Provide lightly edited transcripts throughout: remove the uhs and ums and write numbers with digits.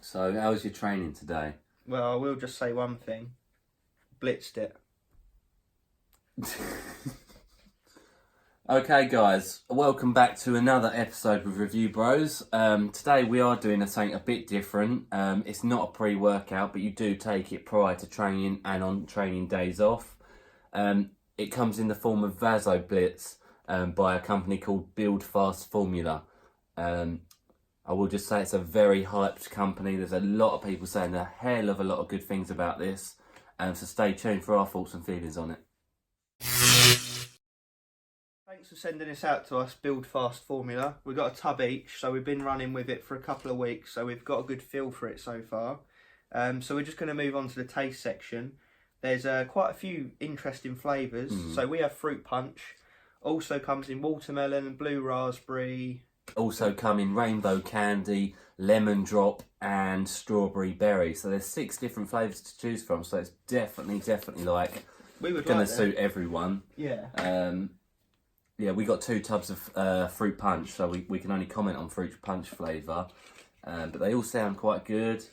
So, how was your training today? Well, I will just say one thing. Blitzed it. Okay, guys, welcome back to another episode with Review Bros. Today we are doing something a bit different. It's not a pre-workout, but you do take it prior to training and on training days off. It comes in the form of Vasoblitz by a company called Build Fast Formula. I will just say it's a very hyped company. There's a lot of people saying a hell of a lot of good things about this. So stay tuned for our thoughts and feelings on it. Thanks for sending this out to us, Build Fast Formula. We've got a tub each, so we've been running with it for a couple of weeks, so we've got a good feel for it so far. So we're just going to move on to the taste section. There's quite a few interesting flavours. So we have fruit punch. Also comes in watermelon and blue raspberry. Also come in rainbow candy, lemon drop and strawberry berry. So there's 6 different flavours to choose from. So it's definitely like going to suit everyone. Yeah. Yeah, we got 2 tubs of fruit punch, so we can only comment on fruit punch flavour. But they all sound quite good.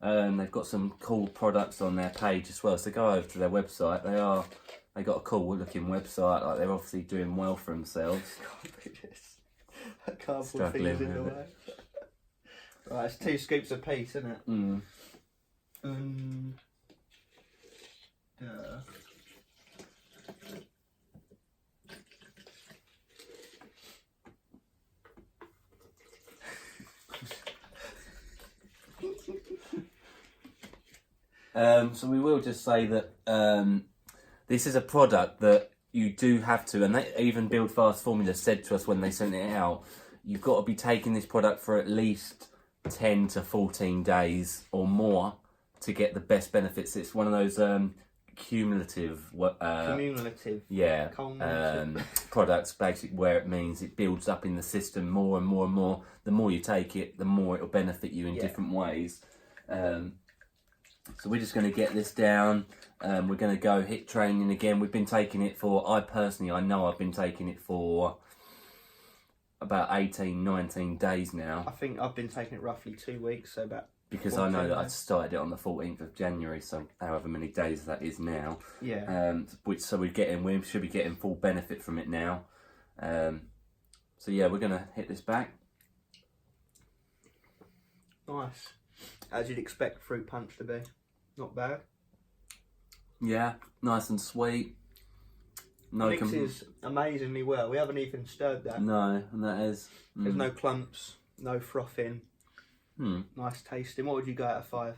They've got some cool products on their page as well. So go over to their website. They got a cool looking website. Like they're obviously doing well for themselves. That cardboard thing is in the way. Right, it's 2 scoops a piece, isn't it? So we will just say that this is a product that you do have to, and they even Build Fast Formula said to us when they sent it out, you've got to be taking this product for at least 10 to 14 days or more to get the best benefits. It's one of those cumulative products, basically, where it means it builds up in the system more and more and more. The more you take it, the more it'll benefit you in different ways. So we're just going to get this down. We're going to go hit training again. We've been taking it for, I know I've been taking it for about 18, 19 days now. I think I've been taking it roughly 2 weeks, so about... Because I know that I started it on the 14th of January, so however many days that is now. Yeah. We should be getting full benefit from it now. So yeah, we're going to hit this back. Nice. As you'd expect fruit punch to be. Not bad. Yeah, nice and sweet. Mixes amazingly well. We haven't even stirred that. No, and that is... There's no clumps, no frothing. Nice tasting. What would you go out of 5?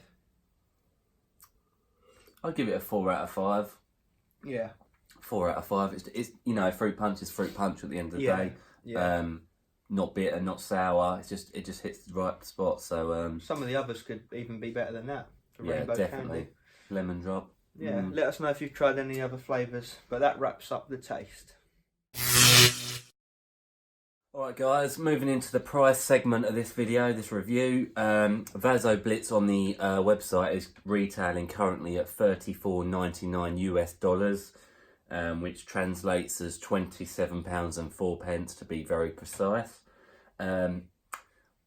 I'd give it a 4 out of 5. Yeah. 4 out of 5. It's you know, fruit punch is fruit punch at the end of the day. Yeah. Not bitter, not sour. It just hits the right spot. So some of the others could even be better than that. Yeah, definitely. Candy. Lemon drop. Yeah. Let us know if you've tried any other flavours. But that wraps up the taste. Alright guys, moving into the price segment of this video, this review. Vasoblitz on the website is retailing currently at $34.99 US, which translates as £27.04 to be very precise.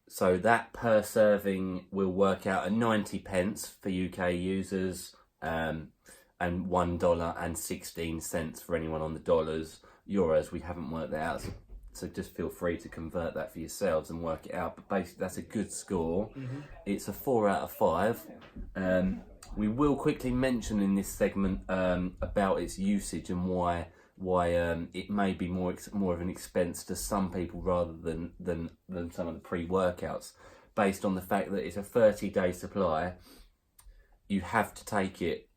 So that per serving will work out at 90p for UK users, and $1.16 for anyone on the dollars. Euros, we haven't worked that out, so just feel free to convert that for yourselves and work it out. But basically, that's a good score. It's a 4 out of 5. We will quickly mention in this segment about its usage and why it may be more of an expense to some people rather than some of the pre-workouts, based on the fact that it's a 30-day supply. You have to take it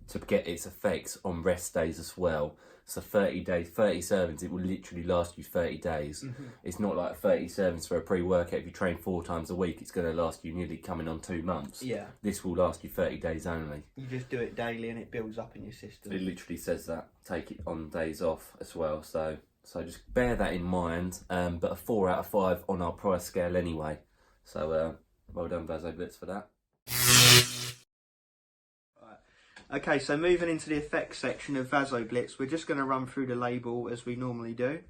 to get its effects on rest days as well. So 30 days, 30 servings, it will literally last you 30 days. It's not like 30 servings for a pre-workout. If you train 4 times a week, it's going to last you nearly coming on 2 months. Yeah. This will last you 30 days only. You just do it daily and it builds up in your system. It literally says that. Take it on days off as well. So just bear that in mind. But a 4 out of 5 on our price scale anyway. So well done, Vasoblitz, for that. Okay, so moving into the effects section of Vasoblitz, we're just going to run through the label as we normally do.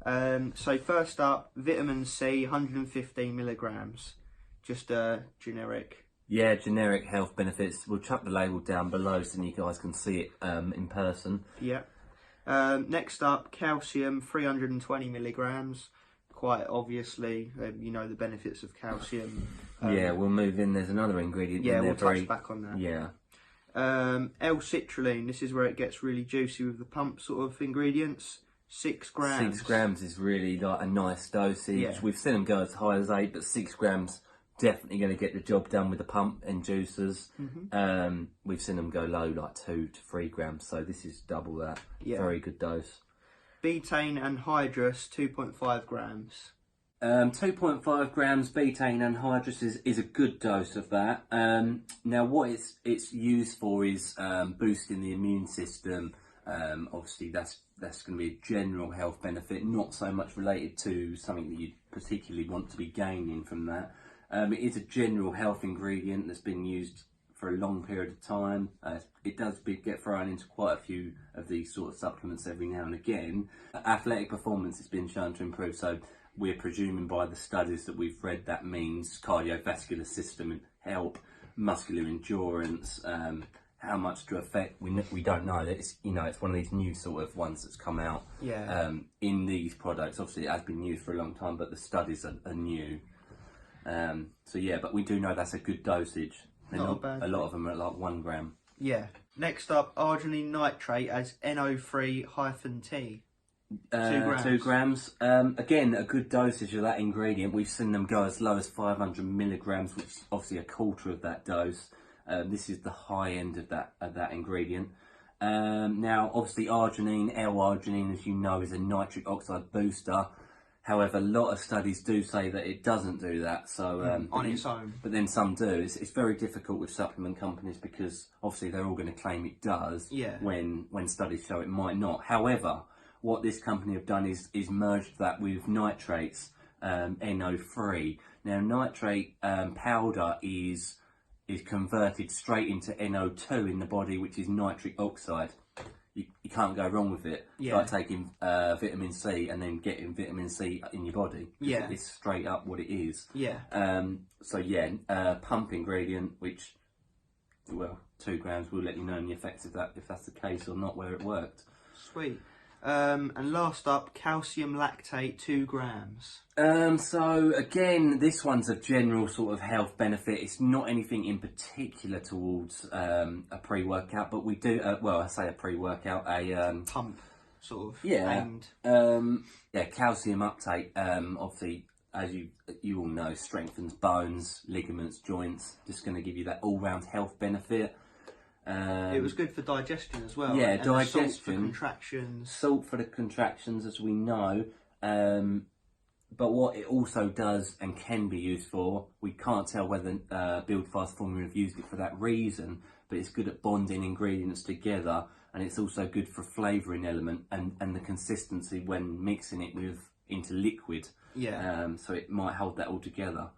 So first up, vitamin C, 115 milligrams, just a generic Yeah, generic health benefits. We'll chuck the label down below so you guys can see it in person. Yeah. Next up, calcium, 320 milligrams. Quite obviously, you know the benefits of calcium. Yeah, we'll move in. There's another ingredient Yeah, in there. we'll touch back on that. Yeah. L-citrulline, this is where it gets really juicy with the pump sort of ingredients. 6 grams. 6 grams is really like a nice dosage. Yeah. We've seen them go as high as 8, but 6 grams definitely going to get the job done with the pump and juicers. We've seen them go low, like 2 to 3 grams, so this is double that. Yeah. Very good dose. Betaine anhydrous, 2.5 grams. 2.5 grams betaine anhydrous is a good dose of that. Now what it's used for is boosting the immune system. Obviously that's going to be a general health benefit, not so much related to something that you particularly want to be gaining from that. It is a general health ingredient that's been used for a long period of time. It does get thrown into quite a few of these sort of supplements every now and again. Athletic performance has been shown to improve, so we're presuming by the studies that we've read that means cardiovascular system and help, muscular endurance. How much to affect, we don't know. It's it's one of these new sort of ones that's come out. Yeah. In these products, obviously it has been used for a long time, but the studies are new. So yeah, but we do know that's a good dosage. Not bad. A lot of them are like 1 gram. Yeah. Next up, arginine nitrate as NO3-T. 2 grams. 2 grams. Again, a good dosage of that ingredient. We've seen them go as low as 500 milligrams, which is obviously a quarter of that dose. This is the high end of that ingredient. Now, obviously, L-arginine, as you know, is a nitric oxide booster. However, a lot of studies do say that it doesn't do that. So on its own. But then some do. It's very difficult with supplement companies because obviously they're all going to claim it does. Yeah. When studies show it might not. However, what this company have done is merged that with nitrates, NO3. Now, nitrate powder is converted straight into NO2 in the body, which is nitric oxide. You can't go wrong with it. Yeah. It's like taking vitamin C and then getting vitamin C in your body. Yeah. It's straight up what it is. Yeah. So yeah, pump ingredient, which, well, 2 grams, will let you know the effects of that, if that's the case or not, where it worked. Sweet. And last up, calcium lactate, 2 grams. So again, this one's a general sort of health benefit. It's not anything in particular towards a pre-workout, but we do. Well, I say a pre-workout, a Pump, sort of. yeah, Aimed. yeah, calcium uptake. Obviously, as you all know, strengthens bones, ligaments, joints. Just going to give you that all-round health benefit. It was good for digestion as well. Yeah, and digestion. Salt for contractions. Salt for the contractions, as we know. But what it also does and can be used for, we can't tell whether Build Fast Formula have used it for that reason, but it's good at bonding ingredients together, and it's also good for flavouring element and the consistency when mixing it into liquid. Yeah. So it might hold that all together.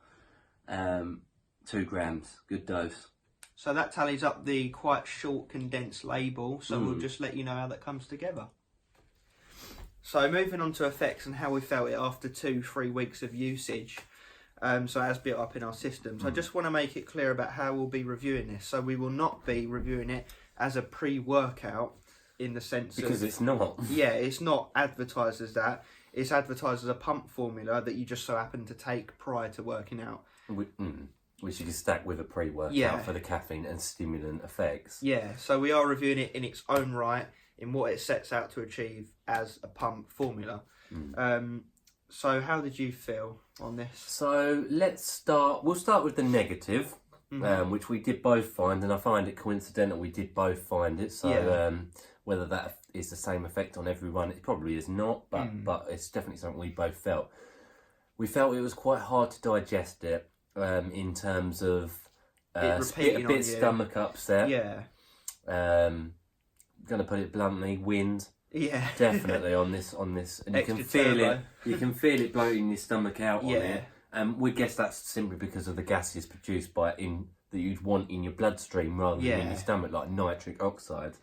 2 grams, good dose. So that tallies up the quite short condensed label, so we'll just let you know how that comes together. So moving on to effects and how we felt it after 2-3 weeks of usage. So as built up in our systems. I just want to make it clear about how we'll be reviewing this. So we will not be reviewing it as a pre-workout in the sense because of... it's not. Yeah, it's not advertised as that. It's advertised as a pump formula that you just so happen to take prior to working out. Which you can stack with a pre-workout for the caffeine and stimulant effects. Yeah, so we are reviewing it in its own right, in what it sets out to achieve as a pump formula. So how did you feel on this? So we'll start with the negative, which we did both find, and I find it coincidental we did both find it. So whether that is the same effect on everyone, it probably is not, but it's definitely something we both felt. We felt it was quite hard to digest it. In terms of a bit stomach upset. Yeah. Gonna put it bluntly, wind. Yeah. Definitely on this, and you can feel it. You can feel it bloating your stomach out on it. We guess that's simply because of the gases produced that you'd want in your bloodstream rather than in your stomach, like nitric oxide.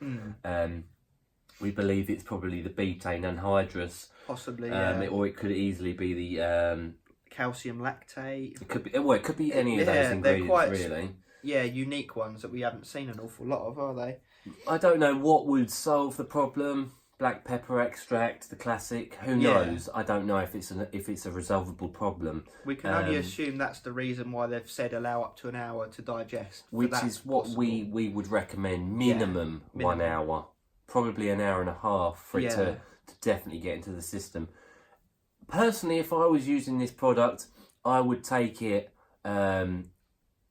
We believe it's probably the betaine anhydrous, possibly, or it could easily be the calcium lactate. It could be any of those ingredients, really. unique ones that we haven't seen an awful lot of, are they? I don't know what would solve the problem. Black pepper extract, the classic. Who knows? I don't know if it's a resolvable problem. We can only assume that's the reason why they've said allow up to an hour to digest. Which is what we would recommend. Minimum 1 hour. Probably an hour and a half for it to definitely get into the system. Personally, if I was using this product, I would take it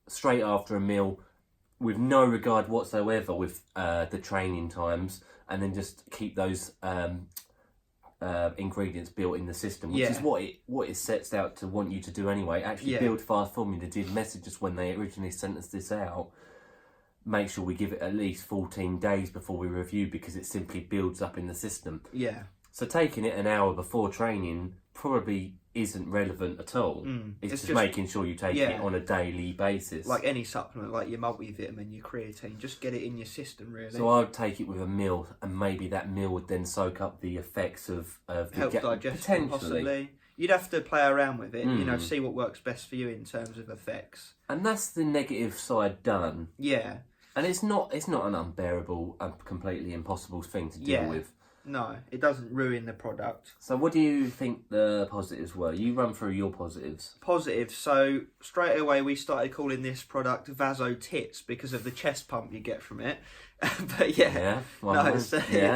straight after a meal with no regard whatsoever with the training times, and then just keep those ingredients built in the system, which is what it sets out to want you to do anyway. Actually, Build Fast Formula did message us when they originally sent us this out. Make sure we give it at least 14 days before we review, because it simply builds up in the system. Yeah. So taking it an hour before training probably isn't relevant at all. It's just making sure you take it on a daily basis. Like any supplement, like your multivitamin, your creatine, just get it in your system, really. So I would take it with a meal, and maybe that meal would then soak up the effects of help digestion, possibly. You'd have to play around with it, see what works best for you in terms of effects. And that's the negative side done. Yeah. And it's not an unbearable, completely impossible thing to deal with. No, it doesn't ruin the product. So what do you think the positives were? You run through your positives. Positives. So straight away we started calling this product Vaso Tits because of the chest pump you get from it. But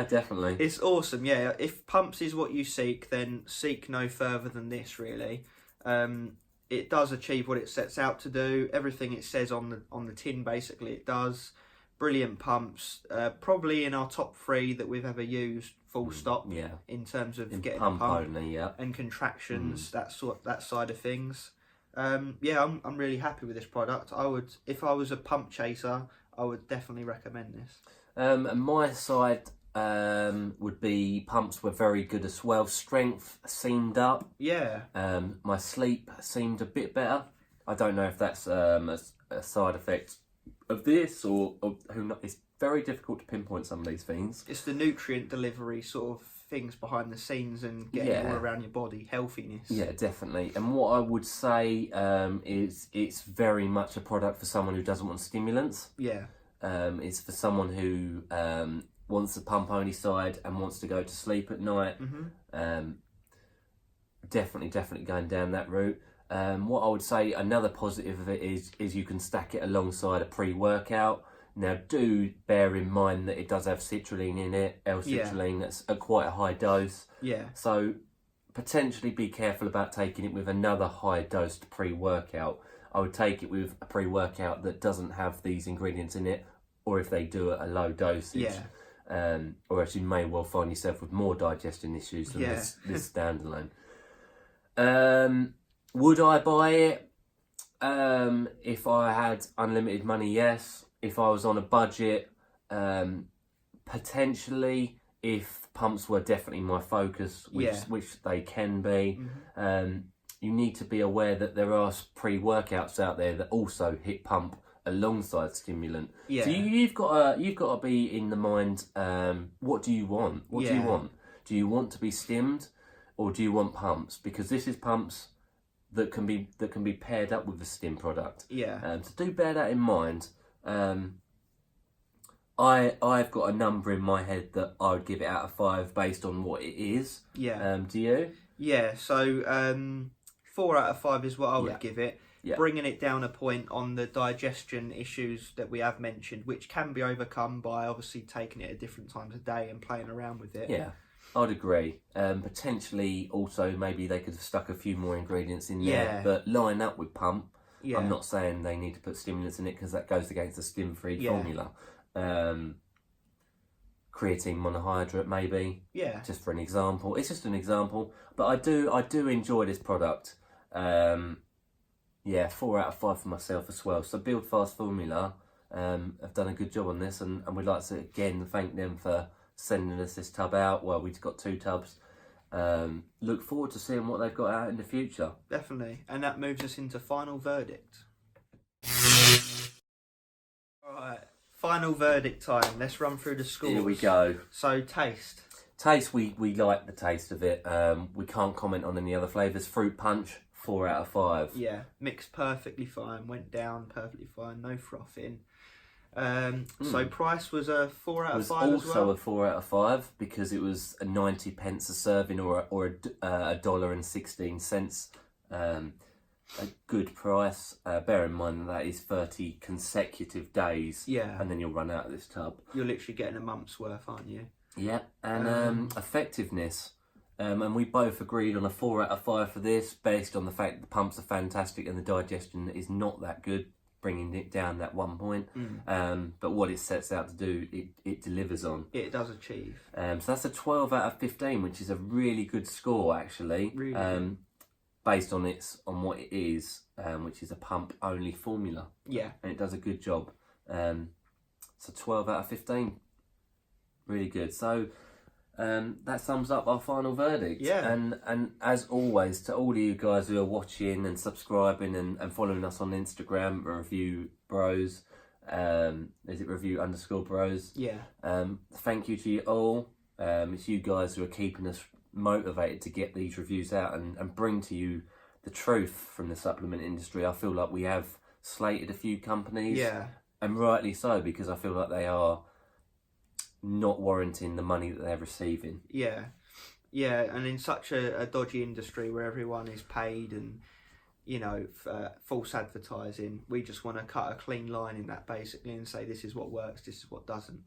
definitely. It's awesome. Yeah, if pumps is what you seek, then seek no further than this, really. It does achieve what it sets out to do. Everything it says on the tin, basically, it does. Brilliant pumps, probably in our top 3 that we've ever used, full stop. Yeah. In terms of getting pump only, and contractions, that side of things. I'm really happy with this product. If I was a pump chaser, I would definitely recommend this. My side would be pumps were very good as well. Strength seemed up. Yeah. My sleep seemed a bit better. I don't know if that's a side effect of this or who knows. It's very difficult to pinpoint some of these things. It's the nutrient delivery sort of things behind the scenes and getting it all around your body, healthiness. Yeah, definitely. And what I would say is it's very much a product for someone who doesn't want stimulants. Yeah. It's for someone who wants the pump only side and wants to go to sleep at night. Definitely going down that route. What I would say, another positive of it is you can stack it alongside a pre-workout. Now, do bear in mind that it does have citrulline in it, L-citrulline, that's at quite a high dose. Yeah. So, potentially be careful about taking it with another high-dosed pre-workout. I would take it with a pre-workout that doesn't have these ingredients in it, or if they do at a low dosage. Yeah. Or else you may well find yourself with more digestion issues than this standalone. Would I buy it? If I had unlimited money, yes. If I was on a budget, potentially. If pumps were definitely my focus, which they can be. You need to be aware that there are pre-workouts out there that also hit pump alongside stimulant. Yeah. So you've got to be in the mind. What do you want? What do you want? Do you want to be stimmed, or do you want pumps? Because this is pumps that can be paired up with a stim product. Yeah. So do bear that in mind. I've got a number in my head that I would give it out of 5 based on what it is. Yeah. Do you? Yeah. So 4 out of 5 is what I would give it. Yeah. Bringing it down a point on the digestion issues that we have mentioned, which can be overcome by obviously taking it at different times of day and playing around with it. Yeah. I'd agree. Potentially, also, maybe they could have stuck a few more ingredients in there, but line up with pump. Yeah. I'm not saying they need to put stimulants in it because that goes against the stim-free formula. Creatine monohydrate, maybe. Yeah. Just for an example. It's just an example. But I do enjoy this product. 4 out of 5 for myself as well. So Build Fast Formula have done a good job on this, and we'd like to again thank them for sending us this tub out. Well, we've got 2 tubs. Look forward to seeing what they've got out in the future. Definitely. And that moves us into final verdict. Alright, final verdict time. Let's run through the scores. Here we go. So, taste. Taste, we like the taste of it. We can't comment on any other flavours. Fruit punch, 4 out of 5. Yeah, mixed perfectly fine, went down perfectly fine, no frothing. So price was a 4 out of 5 as well. Was also a 4 out of 5 because it was a 90 pence a serving or $1.16. A good price. Bear in mind that is 30 consecutive days. Yeah. And then you'll run out of this tub. You're literally getting a month's worth, aren't you? Yeah. And effectiveness. And we both agreed on a 4 out of 5 for this, based on the fact that the pumps are fantastic and the digestion is not that good, bringing it down that 1 point. But what it sets out to do, it delivers on. It does achieve. So that's a 12 out of 15, which is a really good score, actually. Really good. Based on what it is, which is a pump only formula. Yeah. And it does a good job. So 12 out of 15. Really good. So that sums up our final verdict. Yeah. And as always, to all of you guys who are watching and subscribing and following us on Instagram, Review Bros, is it review_bros? Yeah. Thank you to you all. It's you guys who are keeping us motivated to get these reviews out and bring to you the truth from the supplement industry. I feel like we have slated a few companies. Yeah. And rightly so, because I feel like they are not warranting the money that they're receiving. Yeah. Yeah, and in such a dodgy industry where everyone is paid and, you know, false advertising, we just want to cut a clean line in that basically and say this is what works, this is what doesn't.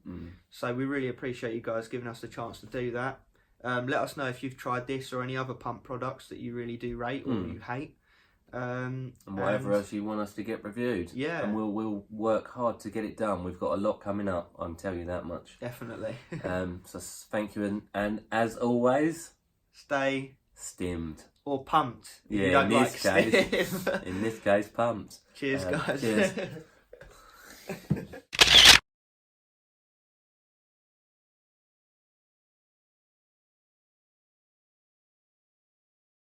So we really appreciate you guys giving us the chance to do that. Let us know if you've tried this or any other pump products that you really do rate or you hate. And whatever else you want us to get reviewed. Yeah. And we'll work hard to get it done. We've got a lot coming up, I can tell you that much. Definitely. So thank you, and as always, stay stimmed. or pumped. If Yeah, you don't in this like case, stim. in this case, pumped. Cheers, guys. Cheers.